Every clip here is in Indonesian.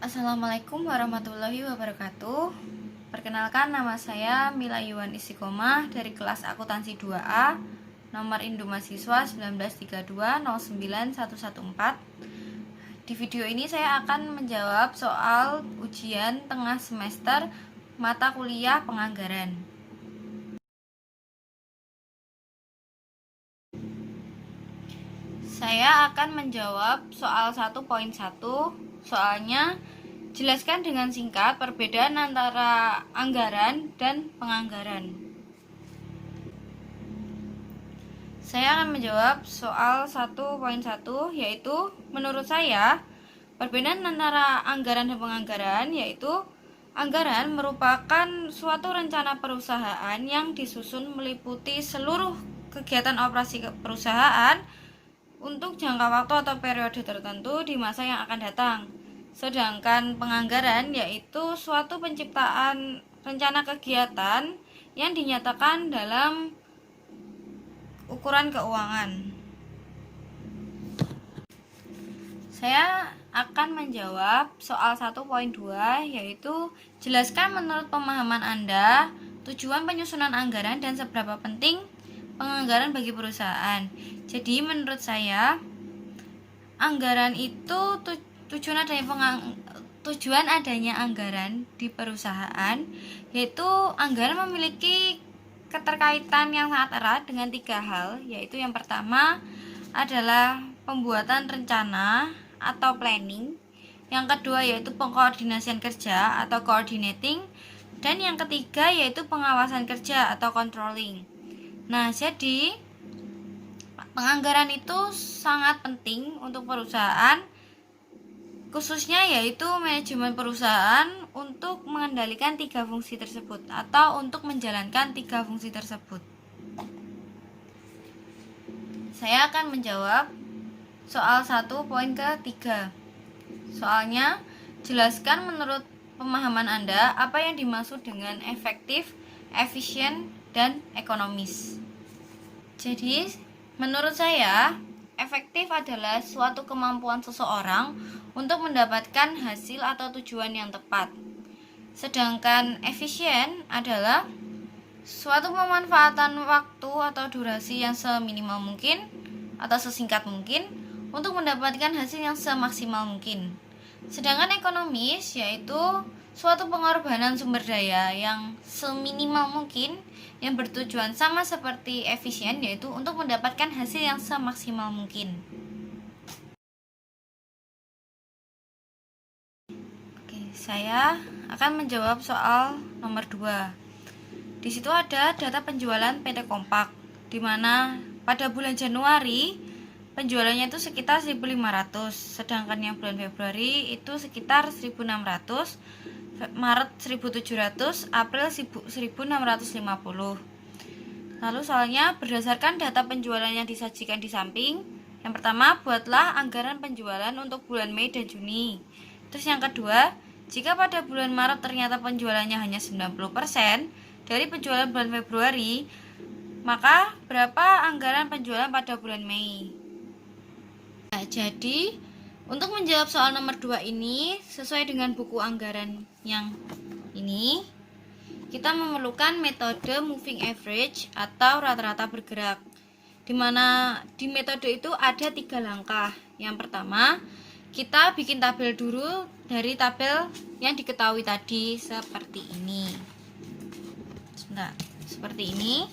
Assalamualaikum warahmatullahi wabarakatuh. Perkenalkan, nama saya Mila Yuwan Istiqomah dari kelas akuntansi 2A, nomor induk mahasiswa 1932091114. Di video ini saya akan menjawab soal ujian tengah semester mata kuliah penganggaran. Saya akan menjawab soal 1.1. Soalnya, jelaskan dengan singkat perbedaan antara anggaran dan penganggaran. Saya akan menjawab soal 1.1, yaitu menurut saya perbedaan antara anggaran dan penganggaran yaitu anggaran merupakan suatu rencana perusahaan yang disusun meliputi seluruh kegiatan operasi perusahaan untuk jangka waktu atau periode tertentu di masa yang akan datang. Sedangkan penganggaran yaitu suatu penciptaan rencana kegiatan yang dinyatakan dalam ukuran keuangan. Saya akan menjawab soal 1.2, yaitu jelaskan menurut pemahaman Anda tujuan penyusunan anggaran dan seberapa penting penganggaran bagi perusahaan. Jadi menurut saya anggaran itu tujuan adanya anggaran di perusahaan, yaitu anggaran memiliki keterkaitan yang sangat erat dengan 3 hal, yaitu yang pertama adalah pembuatan rencana atau planning, yang kedua yaitu pengkoordinasian kerja atau coordinating, dan yang ketiga yaitu pengawasan kerja atau controlling. Nah, jadi penganggaran itu sangat penting untuk perusahaan, khususnya yaitu manajemen perusahaan untuk mengendalikan 3 fungsi tersebut atau untuk menjalankan 3 fungsi tersebut. Saya akan menjawab soal 1.3. Soalnya, jelaskan menurut pemahaman Anda apa yang dimaksud dengan efektif, efisien, dan ekonomis. Jadi, menurut saya, efektif adalah suatu kemampuan seseorang untuk mendapatkan hasil atau tujuan yang tepat. Sedangkan efisien adalah suatu pemanfaatan waktu atau durasi yang seminimal mungkin atau sesingkat mungkin untuk mendapatkan hasil yang semaksimal mungkin. Sedangkan ekonomis yaitu suatu pengorbanan sumber daya yang seminimal mungkin yang bertujuan sama seperti efisien, yaitu untuk mendapatkan hasil yang semaksimal mungkin. Oke, saya akan menjawab soal nomor 2. Di situ ada data penjualan PT Kompak, di mana pada bulan Januari penjualannya itu sekitar 1.500, sedangkan yang bulan Februari itu sekitar 1.600, Maret 1.700, April 1.650. Lalu soalnya berdasarkan data penjualan yang disajikan di samping, yang pertama, buatlah anggaran penjualan untuk bulan Mei dan Juni. Terus yang kedua, jika pada bulan Maret ternyata penjualannya hanya 90% dari penjualan bulan Februari, maka berapa anggaran penjualan pada bulan Mei? Nah, jadi untuk menjawab soal nomor 2 ini sesuai dengan buku anggaran yang ini, kita memerlukan metode moving average atau rata-rata bergerak, di mana di metode itu ada 3 langkah. Yang pertama, kita bikin tabel dulu dari tabel yang diketahui tadi seperti ini. Seperti ini.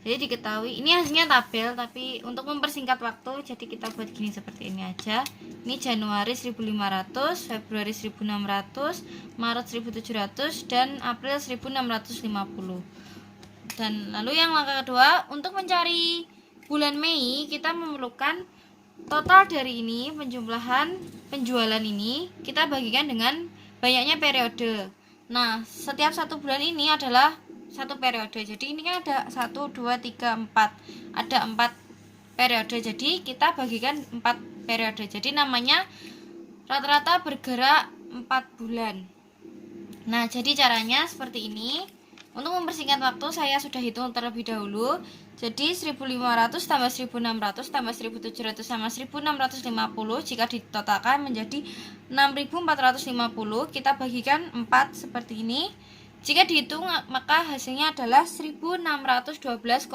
Jadi diketahui ini hasilnya tabel, tapi untuk mempersingkat waktu jadi kita buat gini seperti ini aja. Ini Januari 1.500, Februari 1.600, Maret 1.700, dan April 1.650. Dan lalu yang langkah kedua, untuk mencari bulan Mei kita memerlukan total dari ini, penjumlahan penjualan ini kita bagikan dengan banyaknya periode. Nah, setiap satu bulan ini adalah satu periode. Jadi ini kan ada 1, 2, 3, 4. Ada 4 periode. Jadi kita bagikan 4 periode. Jadi namanya rata-rata bergerak 4 bulan. Nah, jadi caranya seperti ini. Untuk mempersingkat waktu saya sudah hitung terlebih dahulu. Jadi 1500 tambah 1600 tambah 1700 sama 1650 jika ditotalkan menjadi 6450. Kita bagikan 4 seperti ini. Jika dihitung maka hasilnya adalah 1612,5.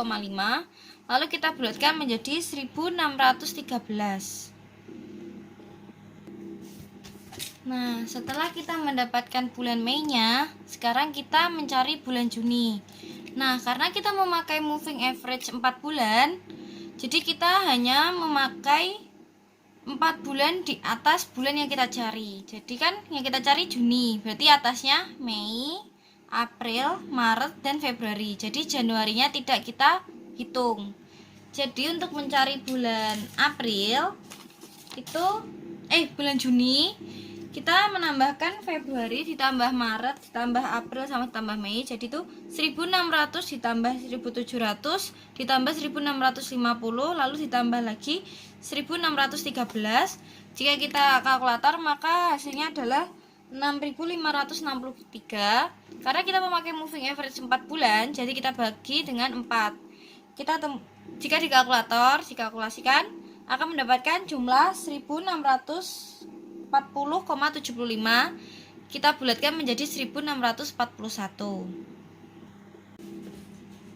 Lalu kita bulatkan menjadi 1613. Nah, setelah kita mendapatkan bulan Mei-nya, sekarang kita mencari bulan Juni. Nah, karena kita memakai moving average 4 bulan, jadi kita hanya memakai 4 bulan di atas bulan yang kita cari. Jadi kan yang kita cari Juni, berarti atasnya Mei, April, Maret, dan Februari. Jadi Januarinya tidak kita hitung. Jadi untuk mencari bulan April itu bulan Juni, kita menambahkan Februari ditambah Maret ditambah April sama ditambah Mei. Jadi itu 1600 ditambah 1700 ditambah 1650 lalu ditambah lagi 1613. Jika kita kalkulator maka hasilnya adalah 6563. Karena kita memakai moving average 4 bulan, jadi kita bagi dengan 4. Jika dikalkulasikan akan mendapatkan jumlah 1640,75. Kita bulatkan menjadi 1641.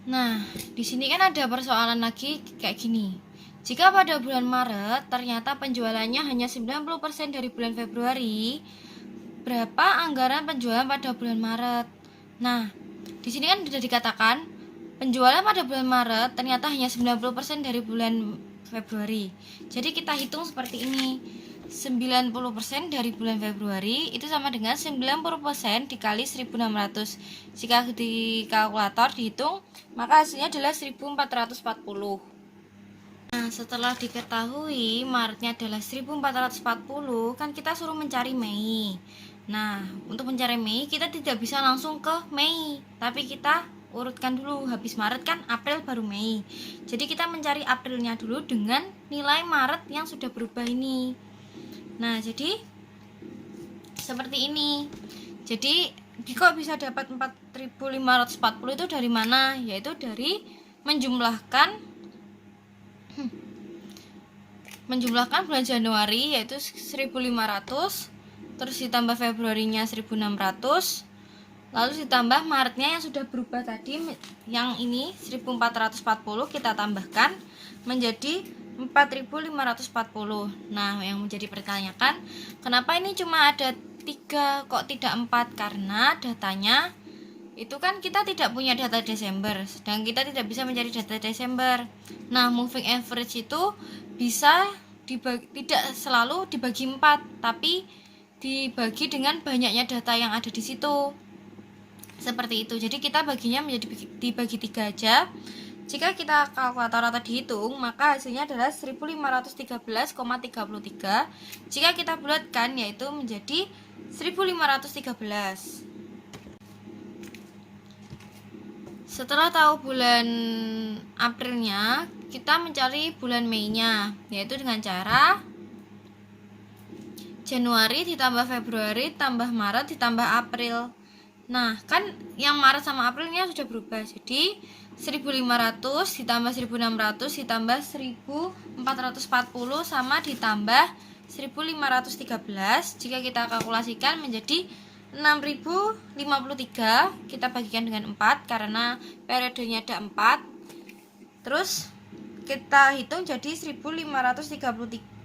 Nah, di sini kan ada persoalan lagi kayak gini. Jika pada bulan Maret ternyata penjualannya hanya 90% dari bulan Februari, berapa anggaran penjualan pada bulan Maret? Nah, di sini kan sudah dikatakan penjualan pada bulan Maret ternyata hanya 90% dari bulan Februari. Jadi kita hitung seperti ini. 90% dari bulan Februari itu sama dengan 90% dikali 1600. Jika di kalkulator dihitung, maka hasilnya adalah 1440. Nah, setelah diketahui Maretnya adalah 1440, kan kita suruh mencari Mei. Nah, untuk mencari Mei kita tidak bisa langsung ke Mei, tapi kita urutkan dulu. Habis Maret kan April baru Mei. Jadi kita mencari Aprilnya dulu dengan nilai Maret yang sudah berubah ini. Nah, jadi seperti ini. Jadi kok bisa dapat 4540 itu dari mana? Yaitu dari menjumlahkan bulan Januari yaitu 1500, terus ditambah Februarinya 1600, lalu ditambah Maretnya yang sudah berubah tadi, yang ini 1440 kita tambahkan menjadi 4540. Nah, yang menjadi pertanyaan, kenapa ini cuma ada 3 kok tidak 4? Karena datanya itu kan kita tidak punya data Desember, sedang kita tidak bisa mencari data Desember. Nah, moving average itu bisa tidak selalu dibagi 4, tapi dibagi dengan banyaknya data yang ada di situ. Seperti itu. Jadi kita baginya menjadi dibagi 3 aja. Jika kita kalkulator atau dihitung, maka hasilnya adalah 1513,33. Jika kita bulatkan yaitu menjadi 1513. Setelah tahu bulan Aprilnya, kita mencari bulan Mei-nya, yaitu dengan cara Januari ditambah Februari tambah Maret ditambah April. Nah, kan yang Maret sama Aprilnya sudah berubah. Jadi 1500 ditambah 1600 ditambah 1440 sama ditambah 1513. Jika kita kalkulasikan menjadi 6053. Kita bagikan dengan 4 karena periodenya ada 4. Terus kita hitung jadi 1513,25.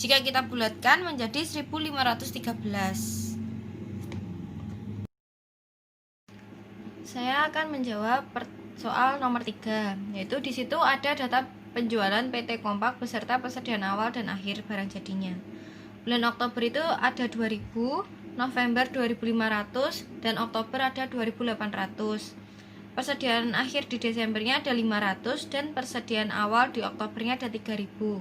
Jika kita bulatkan menjadi 1513. Saya akan menjawab soal nomor 3, yaitu di situ ada data penjualan PT Kompak beserta persediaan awal dan akhir barang jadinya. Bulan Oktober itu ada 2000, November 2500, dan Oktober ada 2800. Persediaan akhir di Desembernya ada 500 dan persediaan awal di Oktobernya ada 3000.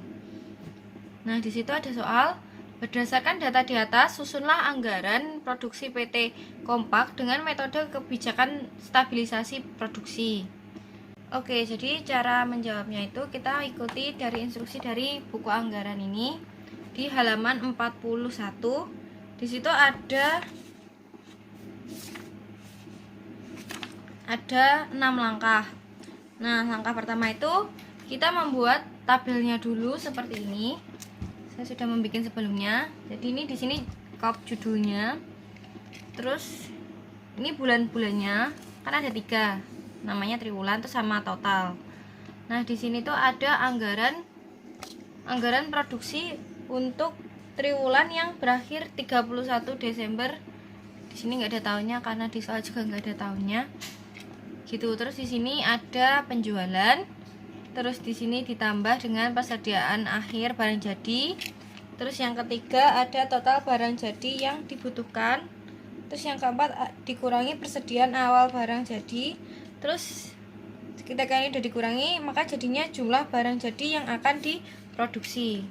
Nah, di situ ada soal. Berdasarkan data di atas, susunlah anggaran produksi PT Kompak dengan metode kebijakan stabilisasi produksi. Oke, jadi cara menjawabnya itu kita ikuti dari instruksi dari buku anggaran ini di halaman 41. Di situ ada ada 6 langkah. Nah, langkah pertama itu kita membuat tabelnya dulu seperti ini. Saya sudah membuat sebelumnya. Jadi ini di sini kop judulnya. Terus ini bulan-bulannya kan ada 3, namanya triwulan terus sama total. Nah, di sini tuh ada anggaran produksi untuk triwulan yang berakhir 31 Desember. Di sini nggak ada tahunnya karena di soal juga nggak ada tahunnya. Gitu. Terus di sini ada penjualan. Terus di sini ditambah dengan persediaan akhir barang jadi. Terus yang ketiga ada total barang jadi yang dibutuhkan. Terus yang keempat dikurangi persediaan awal barang jadi. Terus ketika ini sudah dikurangi, maka jadinya jumlah barang jadi yang akan diproduksi.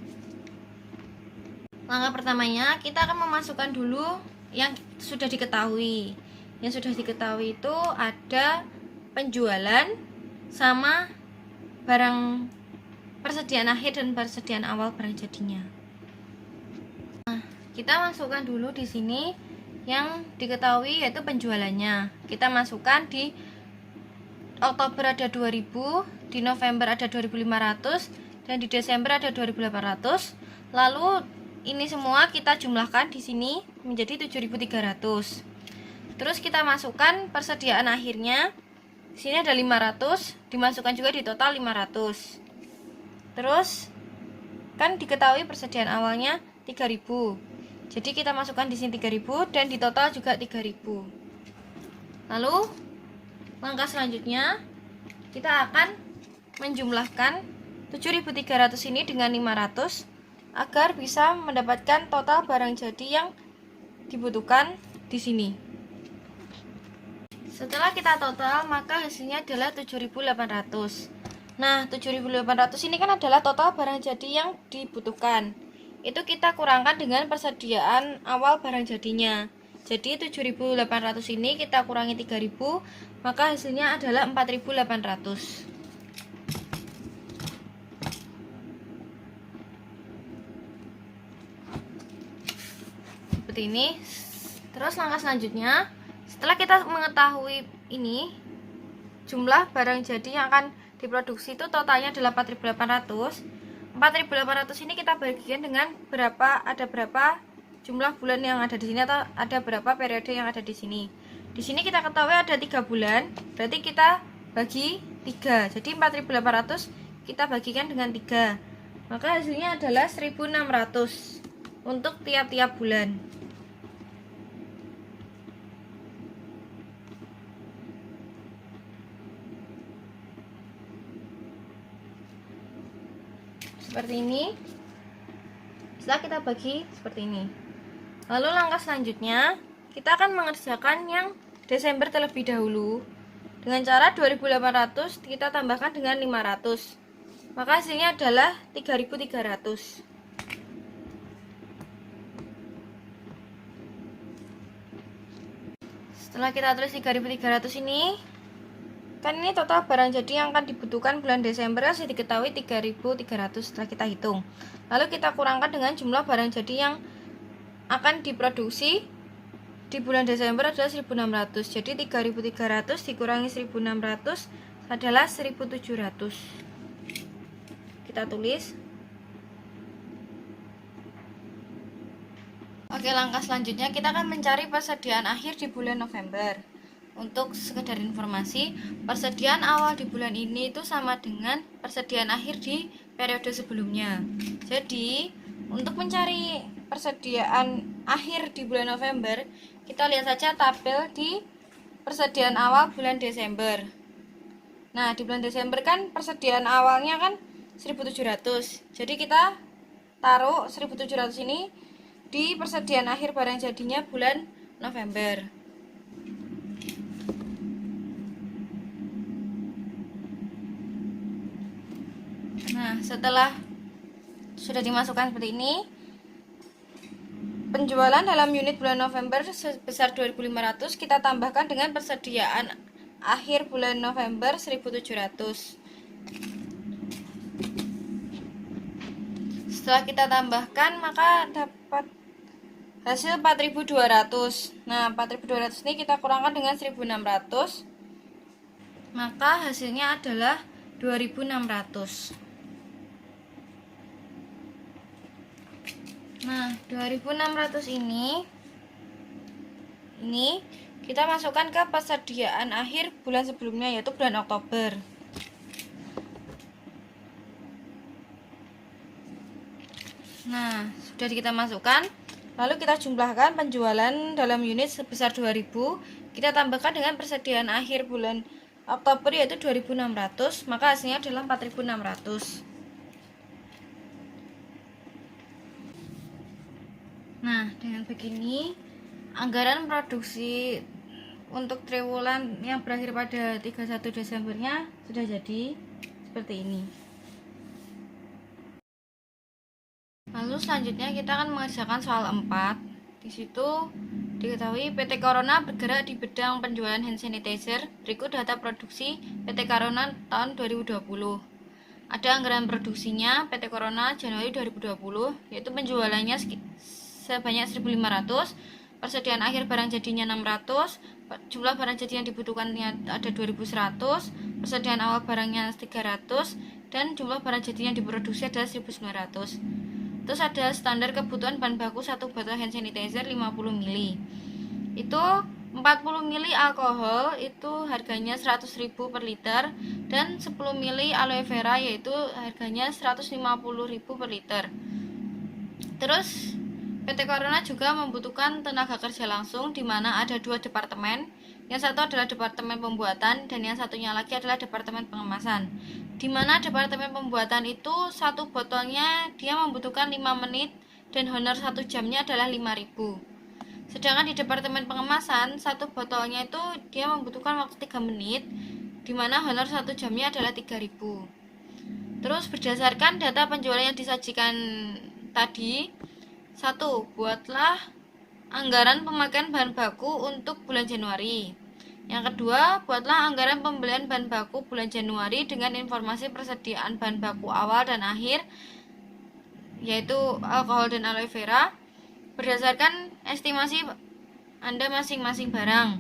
Langkah pertamanya kita akan memasukkan dulu yang sudah diketahui. Yang sudah diketahui itu ada penjualan sama barang persediaan akhir dan persediaan awal barang jadinya. Nah, kita masukkan dulu di sini yang diketahui yaitu penjualannya. Kita masukkan di Oktober ada 2000, di November ada 2500, dan di Desember ada 2800. Lalu ini semua kita jumlahkan di sini menjadi 7300. Terus kita masukkan persediaan akhirnya. Di sini ada 500, dimasukkan juga di total 500. Terus kan diketahui persediaan awalnya 3000. Jadi kita masukkan di sini 3000 dan di total juga 3000. Lalu langkah selanjutnya kita akan menjumlahkan 7300 ini dengan 500 agar bisa mendapatkan total barang jadi yang dibutuhkan di sini. Setelah kita total, maka hasilnya adalah 7800. Nah, 7800 ini kan adalah total barang jadi yang dibutuhkan. Itu kita kurangkan dengan persediaan awal barang jadinya. Jadi 7800 ini kita kurangi 3000, maka hasilnya adalah 4800. Seperti ini. Terus langkah selanjutnya, setelah kita mengetahui ini jumlah barang jadi yang akan diproduksi itu totalnya adalah 4800. 4800 ini kita bagikan dengan ada berapa jumlah bulan yang ada di sini atau ada berapa periode yang ada di sini. Di sini kita ketahui ada 3 bulan, berarti kita bagi 3. Jadi 4800 kita bagikan dengan 3. Maka hasilnya adalah 1600 untuk tiap-tiap bulan. Seperti ini. Setelah kita bagi seperti ini. Lalu langkah selanjutnya kita akan mengerjakan yang Desember terlebih dahulu. Dengan cara 2800 kita tambahkan dengan 500. Maka hasilnya adalah 3300. Setelah kita tulis 3300 ini, kan ini total barang jadi yang akan dibutuhkan bulan Desember sudah diketahui 3300 setelah kita hitung. Lalu kita kurangkan dengan jumlah barang jadi yang akan diproduksi di bulan Desember adalah 1600. Jadi 3300 dikurangi 1600 adalah 1700. Kita tulis. Oke, langkah selanjutnya kita akan mencari persediaan akhir di bulan November. Untuk sekedar informasi, persediaan awal di bulan ini itu sama dengan persediaan akhir di periode sebelumnya. Jadi, untuk mencari persediaan akhir di bulan November, kita lihat saja tabel di persediaan awal bulan Desember. Nah, di bulan Desember kan persediaan awalnya kan 1700. Jadi kita taruh 1700 ini di persediaan akhir barang jadinya bulan November. Nah, setelah sudah dimasukkan seperti ini, penjualan dalam unit bulan November sebesar 2500 kita tambahkan dengan persediaan akhir bulan November 1700. Setelah kita tambahkan, maka dapat hasil 4200. Nah, 4200 ini kita kurangkan dengan 1600. maka hasilnya adalah 2600. Nah, 2600 ini kita masukkan ke persediaan akhir bulan sebelumnya, yaitu bulan Oktober. Nah, sudah kita masukkan. Lalu kita jumlahkan penjualan dalam unit sebesar 2000. Kita tambahkan dengan persediaan akhir bulan Oktober yaitu 2600, maka hasilnya adalah 4600. Nah, dengan begini anggaran produksi untuk triwulan yang berakhir pada 31 Desembernya sudah jadi seperti ini. Lalu selanjutnya kita akan mengerjakan soal 4. Di situ diketahui PT Corona bergerak di bidang penjualan hand sanitizer. Berikut data produksi PT Corona tahun 2020. Ada anggaran produksinya PT Corona Januari 2020, yaitu penjualannya sebanyak 1.500, persediaan akhir barang jadinya 600, jumlah barang jadi yang dibutuhkan ada 2.100, persediaan awal barangnya 300, dan jumlah barang jadi yang diproduksi adalah 1.900. Terus ada standar kebutuhan bahan baku 1 botol hand sanitizer 50 ml. Itu 40 ml alkohol itu harganya 100.000 per liter, dan 10 ml aloe vera yaitu harganya 150.000 per liter. Terus PT Corona juga membutuhkan tenaga kerja langsung, di mana ada 2 departemen. Yang satu adalah departemen pembuatan dan yang satunya lagi adalah departemen pengemasan. Di mana departemen pembuatan itu 1 botolnya dia membutuhkan 5 menit dan honor 1 jamnya adalah 5.000. Sedangkan di departemen pengemasan 1 botolnya itu dia membutuhkan waktu 3 menit, di mana honor 1 jamnya adalah 3.000. Terus berdasarkan data penjualan yang disajikan tadi, 1. Buatlah anggaran pemakaian bahan baku untuk bulan Januari. Yang kedua, buatlah anggaran pembelian bahan baku bulan Januari dengan informasi persediaan bahan baku awal dan akhir, yaitu alkohol dan aloe vera, berdasarkan estimasi Anda masing-masing barang.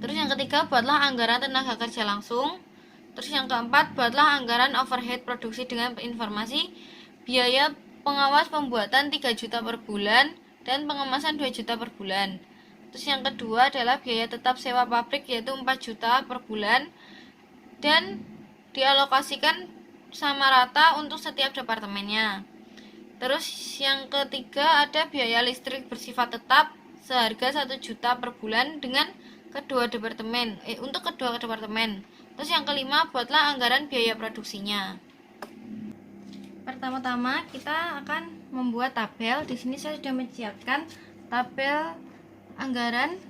Terus yang ketiga, buatlah anggaran tenaga kerja langsung. Terus yang keempat, buatlah anggaran overhead produksi dengan informasi biaya pengawas pembuatan 3 juta per bulan dan pengemasan 2 juta per bulan. Terus yang kedua adalah biaya tetap sewa pabrik yaitu 4 juta per bulan dan dialokasikan sama rata untuk setiap departemennya. Terus yang ketiga ada biaya listrik bersifat tetap seharga 1 juta per bulan dengan untuk kedua departemen. Terus yang kelima, buatlah anggaran biaya produksinya. Pertama-tama kita akan membuat tabel. Di sini saya sudah menyiapkan tabel anggaran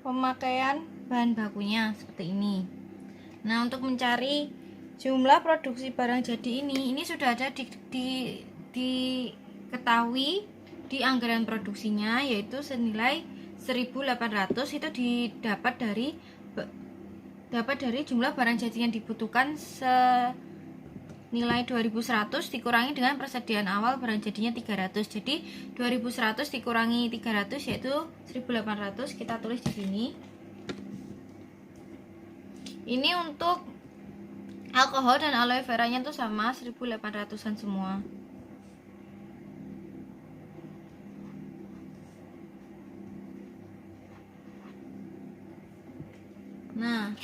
pemakaian bahan bakunya seperti ini. Nah, untuk mencari jumlah produksi barang jadi ini sudah ada diketahui di anggaran produksinya, yaitu senilai 1.800. Itu didapat dari jumlah barang jadi yang dibutuhkan nilai 2.100 dikurangi dengan persediaan awal barang jadinya 300. Jadi 2.100 dikurangi 300 yaitu 1.800. Kita tulis di sini. Ini untuk alkohol dan aloe veranya itu sama 1.800-an semua. Nah,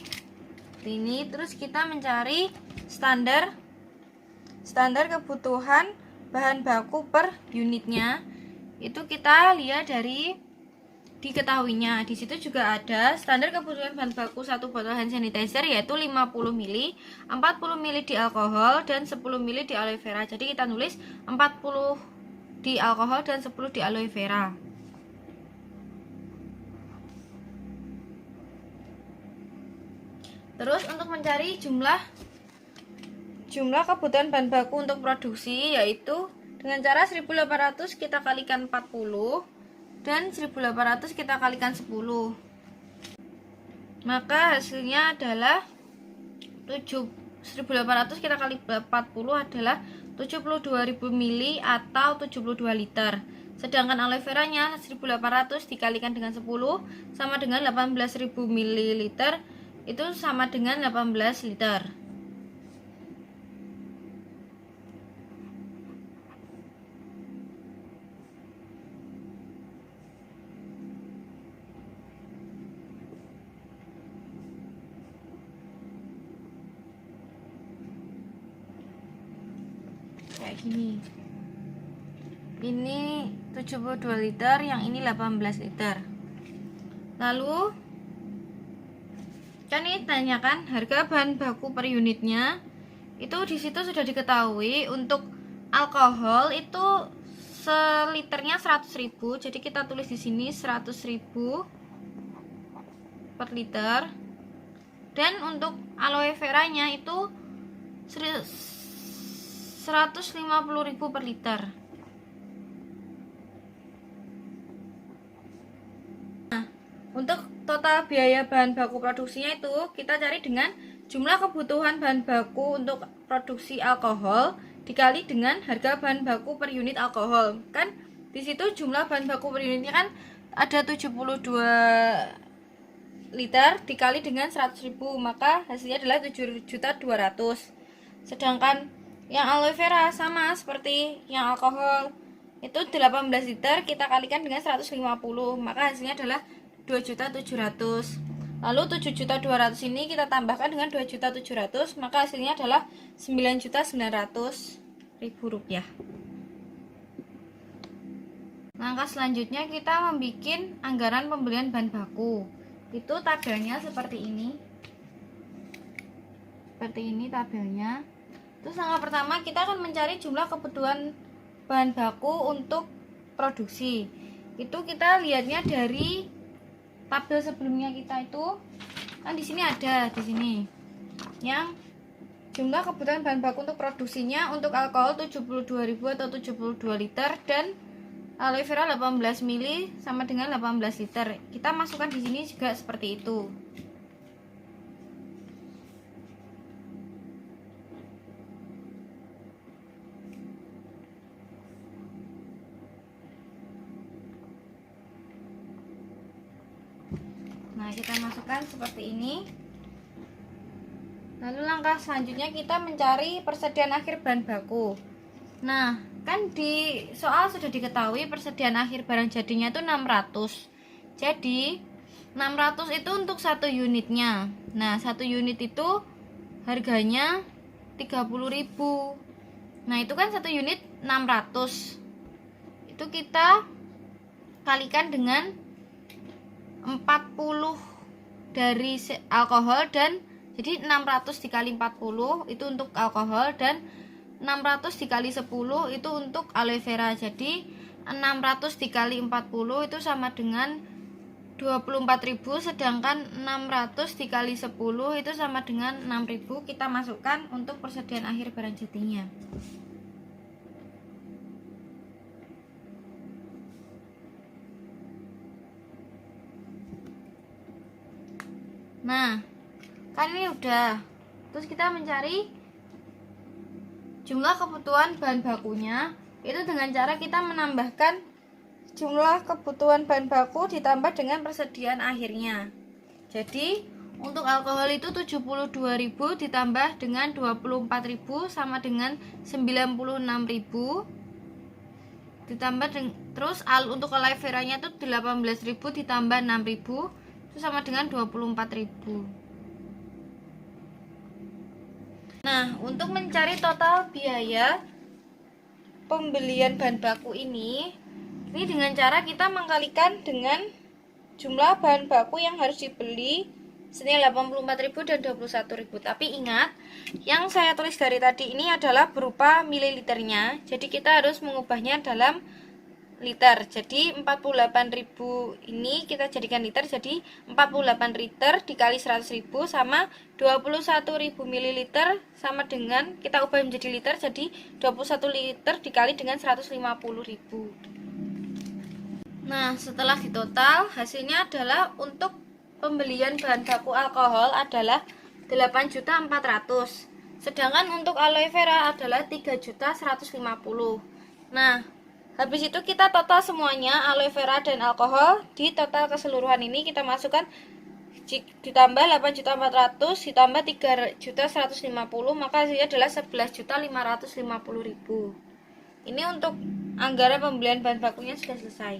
ini terus kita mencari standar kebutuhan bahan baku per unitnya. Itu kita lihat dari diketahuinya. Di situ juga ada standar kebutuhan bahan baku 1 botol hand sanitizer yaitu 50 ml, 40 ml di alkohol dan 10 ml di aloe vera. Jadi kita nulis 40 di alkohol dan 10 di aloe vera. Terus untuk mencari jumlah kebutuhan bahan baku untuk produksi, yaitu dengan cara 1.800 kita kalikan 40 dan 1.800 kita kalikan 10. Maka hasilnya adalah 1.800 kita kali 40 adalah 72.000 ml atau 72 liter. Sedangkan aloe veranya 1.800 dikalikan dengan 10 sama dengan 18.000 ml itu sama dengan 18 liter. Kayak gini. Ini 72 liter, yang ini 18 liter. Lalu kan ini tanyakan harga bahan baku per unitnya. Itu di situ sudah diketahui untuk alkohol itu seliternya 100.000. Jadi kita tulis di sini 100.000 per liter. Dan untuk aloe veranya itu 150.000 per liter. Nah, untuk total biaya bahan baku produksinya itu kita cari dengan jumlah kebutuhan bahan baku untuk produksi alkohol dikali dengan harga bahan baku per unit alkohol. Kan di situ jumlah bahan baku per unitnya kan ada 72 liter dikali dengan 100.000, maka hasilnya adalah 7.200.000. Sedangkan yang aloe vera sama seperti yang alkohol itu 18 liter, kita kalikan dengan 150, maka hasilnya adalah 2.700.000. Lalu 7.200.000 ini kita tambahkan dengan 2.700.000, maka hasilnya adalah 9.900.000 rupiah. Langkah selanjutnya kita membuat anggaran pembelian bahan baku. Itu tabelnya seperti ini. Seperti ini tabelnya. Terus langkah pertama kita akan mencari jumlah kebutuhan bahan baku untuk produksi. Itu kita lihatnya dari tabel sebelumnya kita itu kan di sini ada di sini yang jumlah kebutuhan bahan baku untuk produksinya. Untuk alkohol 72.000 atau 72 liter dan aloe vera 18 ml sama dengan 18 liter. Kita masukkan di sini juga seperti itu. Nah, kita masukkan seperti ini. Lalu langkah selanjutnya kita mencari persediaan akhir bahan baku. Nah, kan di soal sudah diketahui persediaan akhir barang jadinya itu 600. Jadi 600 itu untuk satu unitnya. Nah, satu unit itu harganya 30.000. Nah, itu kan satu unit 600. Itu kita kalikan dengan 40 dari alkohol, dan jadi 600 dikali 40 itu untuk alkohol dan 600 dikali 10 itu untuk aloe vera. Jadi 600 dikali 40 itu sama dengan 24.000, sedangkan 600 dikali 10 itu sama dengan 6.000. Kita masukkan untuk persediaan akhir barang jadinya. Nah, kan ini udah. Terus kita mencari jumlah kebutuhan bahan bakunya itu dengan cara kita menambahkan jumlah kebutuhan bahan baku ditambah dengan persediaan akhirnya. Jadi untuk alkohol itu 72.000 ditambah dengan 24.000 sama dengan 96.000. Ditambah terus untuk aloe veranya itu 18.000 ditambah 6.000 itu sama dengan 24.000. Nah, untuk mencari total biaya pembelian bahan baku ini dengan cara kita mengkalikan dengan jumlah bahan baku yang harus dibeli senilai 84.000 dan 21.000. Tapi ingat, yang saya tulis dari tadi ini adalah berupa mililiternya. Jadi kita harus mengubahnya dalam liter. Jadi 48.000 ini kita jadikan liter, jadi 48 liter dikali 100.000 sama 21.000 ml sama dengan, kita ubah menjadi liter, jadi 21 liter dikali dengan 150.000. Nah, setelah ditotal hasilnya adalah untuk pembelian bahan baku alkohol adalah 8.400.000, sedangkan untuk aloe vera adalah 3.150.000. Nah, habis itu kita total semuanya, aloe vera dan alkohol, di total keseluruhan ini kita masukkan ditambah 8.400.000 ditambah 3.150.000, maka hasilnya adalah 11.550.000. Ini untuk anggaran pembelian bahan bakunya sudah selesai.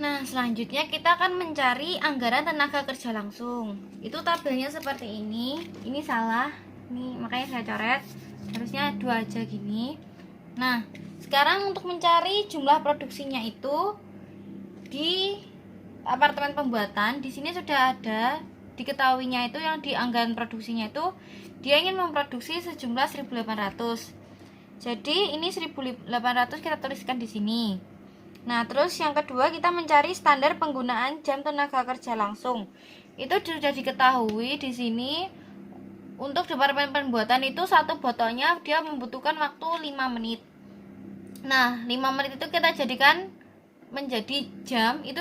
Nah, selanjutnya kita akan mencari anggaran tenaga kerja langsung. Itu tabelnya seperti ini. Ini salah. Ini makanya saya coret. Harusnya 2 aja gini. Nah, sekarang untuk mencari jumlah produksinya itu di apartemen pembuatan, di sini sudah ada diketahuinya itu yang di anggaran produksinya itu dia ingin memproduksi sejumlah 1.800. Jadi ini 1.800 kita tuliskan di sini. Nah, terus yang kedua kita mencari standar penggunaan jam tenaga kerja langsung. Itu sudah diketahui di sini. Untuk departemen pembuatan itu satu botolnya dia membutuhkan waktu 5 menit. Nah, 5 menit itu kita jadikan menjadi jam, itu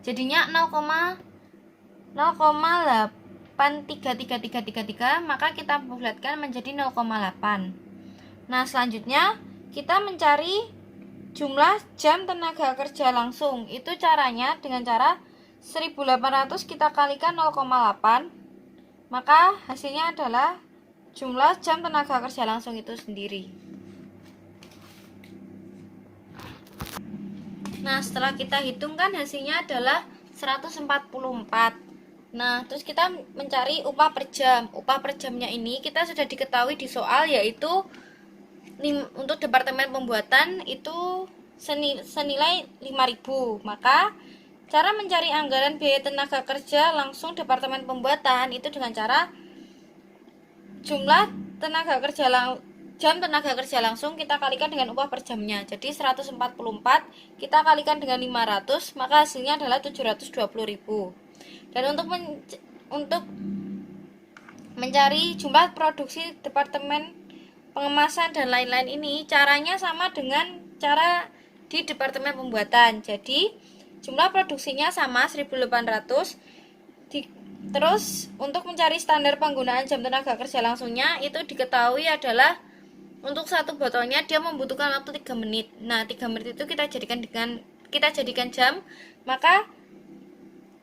jadinya 0,083333, maka kita bulatkan menjadi 0,8. Nah, selanjutnya kita mencari jumlah jam tenaga kerja langsung. Itu caranya dengan cara 1.800 kita kalikan 0,8, maka hasilnya adalah jumlah jam tenaga kerja langsung itu sendiri. Nah, setelah kita hitungkan hasilnya adalah 144. Nah, terus kita mencari upah per jam. Upah per jamnya ini kita sudah diketahui di soal, yaitu untuk departemen pembuatan itu senilai 5.000. Maka cara mencari anggaran biaya tenaga kerja langsung departemen pembuatan itu dengan cara jumlah jam tenaga kerja langsung kita kalikan dengan upah per jamnya. Jadi 144 kita kalikan dengan 500, maka hasilnya adalah 720.000. Dan untuk mencari jumlah produksi departemen pengemasan dan lain-lain ini caranya sama dengan cara di departemen pembuatan. Jadi jumlah produksinya sama 1.800. Terus untuk mencari standar penggunaan jam tenaga kerja langsungnya itu diketahui adalah untuk satu botolnya dia membutuhkan waktu 3 menit. Nah, 3 menit itu kita jadikan jam, maka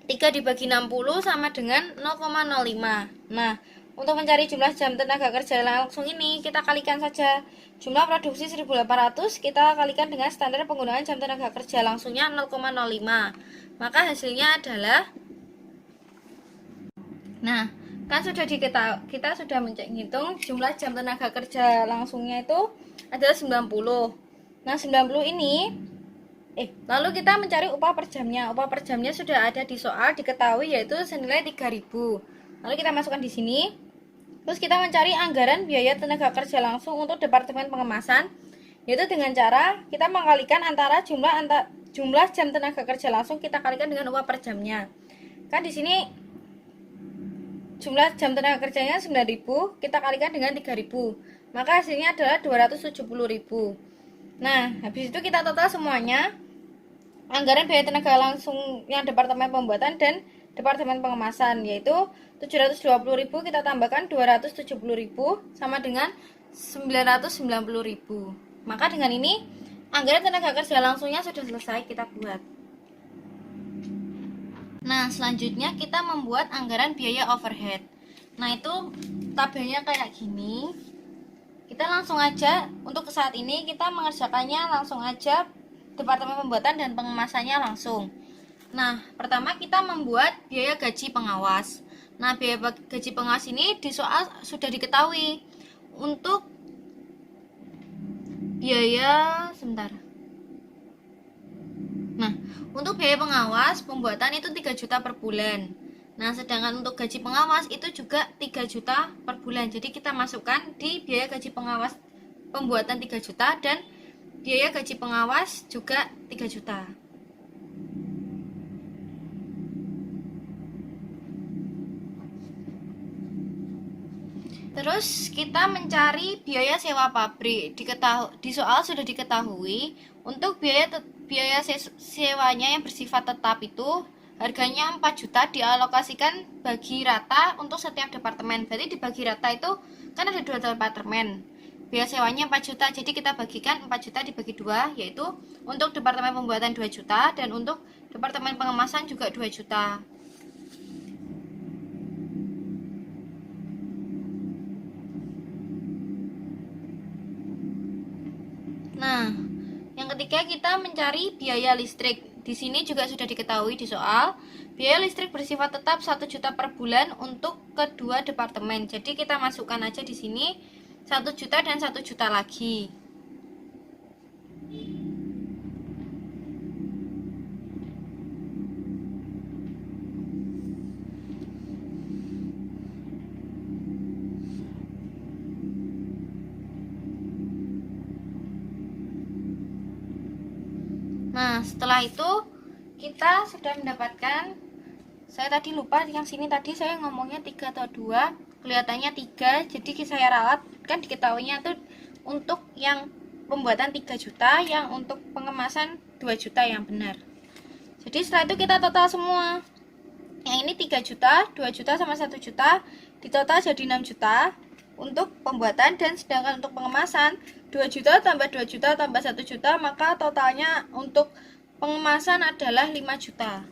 3 dibagi 60 sama dengan 0,05. Nah, untuk mencari jumlah jam tenaga kerja langsung ini kita kalikan saja. Jumlah produksi 1.800 kita kalikan dengan standar penggunaan jam tenaga kerja langsungnya 0,05. Maka hasilnya adalah, nah, kan sudah kita sudah menghitung jumlah jam tenaga kerja langsungnya itu adalah 90. Nah, 90 ini lalu kita mencari upah per jamnya. Upah per jamnya sudah ada di soal, diketahui yaitu senilai 3.000. Lalu kita masukkan di sini. Terus kita mencari anggaran biaya tenaga kerja langsung untuk departemen pengemasan, yaitu dengan cara kita mengkalikan antara jumlah jam tenaga kerja langsung kita kalikan dengan upah per jamnya. Kan di sini jumlah jam tenaga kerjanya 9.000, kita kalikan dengan 3.000, maka hasilnya adalah 270.000. Nah, habis itu kita total semuanya, anggaran biaya tenaga langsung yang departemen pembuatan dan departemen pengemasan, yaitu 720.000 kita tambahkan 270.000 sama dengan 990.000. Maka dengan ini anggaran tenaga kerja langsungnya sudah selesai kita buat. Nah, selanjutnya kita membuat anggaran biaya overhead. Nah, itu tabelnya kayak gini. Kita langsung aja, untuk saat ini kita mengerjakannya langsung aja departemen pembuatan dan pengemasannya langsung. Nah, pertama kita membuat biaya gaji pengawas. Nah, biaya gaji pengawas ini di soal sudah diketahui. Untuk biaya, Nah, untuk biaya pengawas pembuatan itu 3 juta per bulan. Nah, sedangkan untuk gaji pengawas itu juga 3 juta per bulan. Jadi kita masukkan di biaya gaji pengawas pembuatan 3 juta dan biaya gaji pengawas juga 3 juta. Terus kita mencari biaya sewa pabrik. Di soal sudah diketahui untuk biaya sewanya yang bersifat tetap itu harganya 4 juta dialokasikan bagi rata untuk setiap departemen. Berarti dibagi rata itu kan ada 2 departemen. Biaya sewanya 4 juta, jadi kita bagikan 4 juta dibagi 2, yaitu untuk departemen pembuatan 2 juta dan untuk Departemen Pengemasan juga 2 juta. Nah, yang ketiga kita mencari biaya listrik. Di sini juga sudah diketahui di soal, biaya listrik bersifat tetap 1 juta per bulan untuk kedua departemen. Jadi kita masukkan aja di sini 1 juta dan 1 juta lagi. Nah, setelah itu kita sudah mendapatkan, saya tadi lupa yang sini tadi saya ngomongnya 3 atau 2, kelihatannya 3, jadi saya ralat, kan diketahuinya tuh untuk yang pembuatan 3 juta, yang untuk pengemasan 2 juta yang benar. Jadi setelah itu kita total semua. Yang ini 3 juta, 2 juta sama 1 juta, di total jadi 6 juta untuk pembuatan, dan sedangkan untuk pengemasan 2 juta tambah 2 juta tambah 1 juta, maka totalnya untuk pengemasan adalah 5 juta.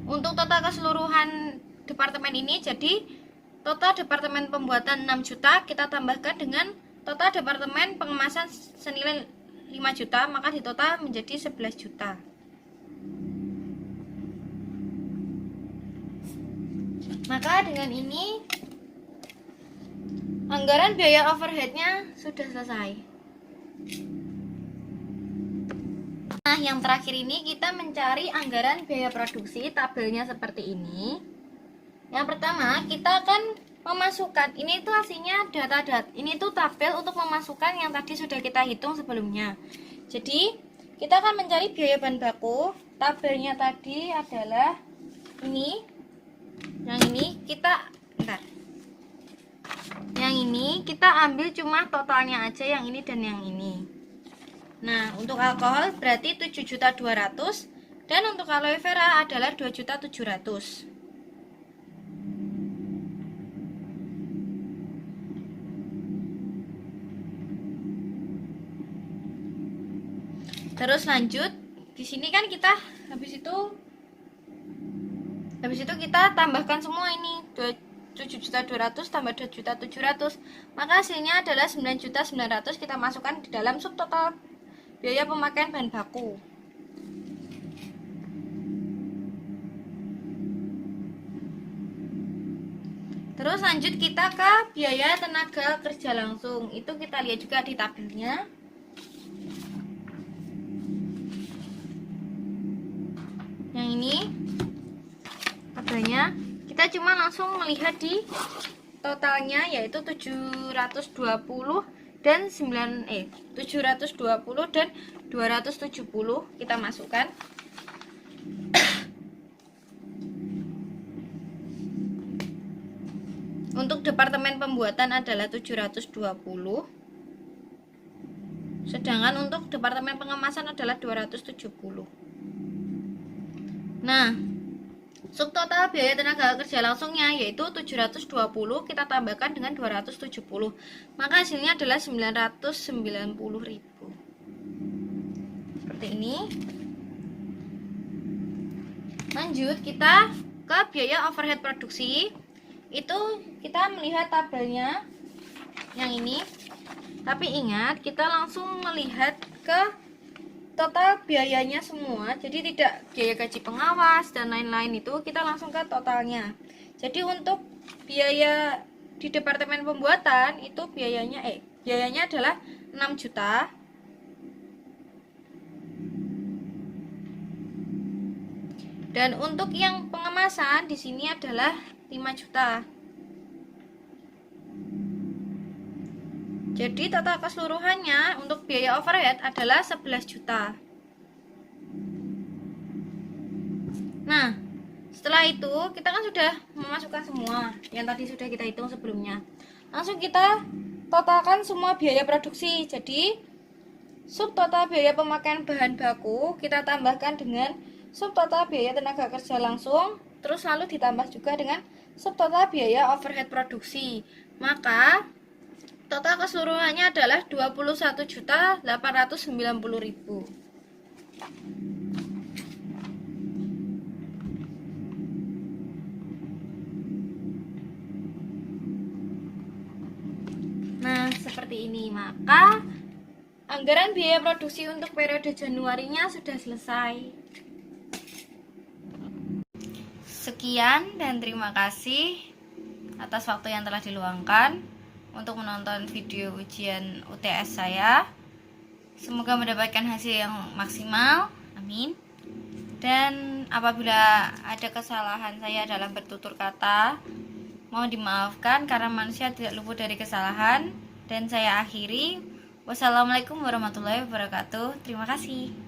Untuk total keseluruhan departemen ini, jadi total departemen pembuatan 6 juta kita tambahkan dengan total departemen pengemasan senilai 5 juta, maka di total menjadi 11 juta. Maka dengan ini anggaran biaya overheadnya sudah selesai. Nah, yang terakhir ini kita mencari anggaran biaya produksi. Tabelnya seperti ini. Yang pertama, kita akan memasukkan, ini tuh hasilnya data. Ini tuh tabel untuk memasukkan yang tadi sudah kita hitung sebelumnya. Jadi, kita akan mencari biaya bahan baku. Tabelnya tadi adalah ini. Yang ini kita Yang ini kita ambil cuma totalnya aja, yang ini dan yang ini. Nah, untuk alkohol berarti 7.200.000 dan untuk aloe vera adalah 2.700.000. Terus lanjut, di sini kan kita habis itu kita tambahkan semua ini, 7.200.000 tambah 2.700.000, maka hasilnya adalah 9.900.000. Kita masukkan di dalam subtotal biaya pemakaian bahan baku. Terus lanjut kita ke biaya tenaga kerja langsung. Itu kita lihat juga di tabelnya. Yang ini tabelnya, kita cuma langsung melihat di totalnya, yaitu 720 dan 720 dan 270 kita masukkan. Untuk departemen pembuatan adalah 720, sedangkan untuk departemen pengemasan adalah 270. Nah, subtotal biaya tenaga kerja langsungnya yaitu 720 kita tambahkan dengan 270, maka hasilnya adalah 990.000. Seperti ini. Lanjut kita ke biaya overhead produksi. Itu kita melihat tabelnya yang ini. Tapi ingat, kita langsung melihat ke total biayanya semua. Jadi tidak biaya gaji pengawas dan lain-lain, itu kita langsung ke totalnya. Jadi untuk biaya di departemen pembuatan itu biayanya adalah 6 juta. Dan untuk yang pengemasan di sini adalah 5 juta. Jadi total keseluruhannya untuk biaya overhead adalah 11 juta. Nah, setelah itu kita kan sudah memasukkan semua yang tadi sudah kita hitung sebelumnya. Langsung kita totalkan semua biaya produksi. Jadi subtotal biaya pemakaian bahan baku kita tambahkan dengan subtotal biaya tenaga kerja langsung, terus lalu ditambah juga dengan subtotal biaya overhead produksi. Maka total keseluruhannya adalah 21.890.000. Nah, seperti ini. Maka anggaran biaya produksi untuk periode Januarinya sudah selesai. Sekian dan terima kasih atas waktu yang telah diluangkan untuk menonton video ujian UTS saya. Semoga mendapatkan hasil yang maksimal. Amin. Dan apabila ada kesalahan saya dalam bertutur kata, mohon dimaafkan karena manusia tidak luput dari kesalahan. Dan saya akhiri. Wassalamualaikum warahmatullahi wabarakatuh. Terima kasih.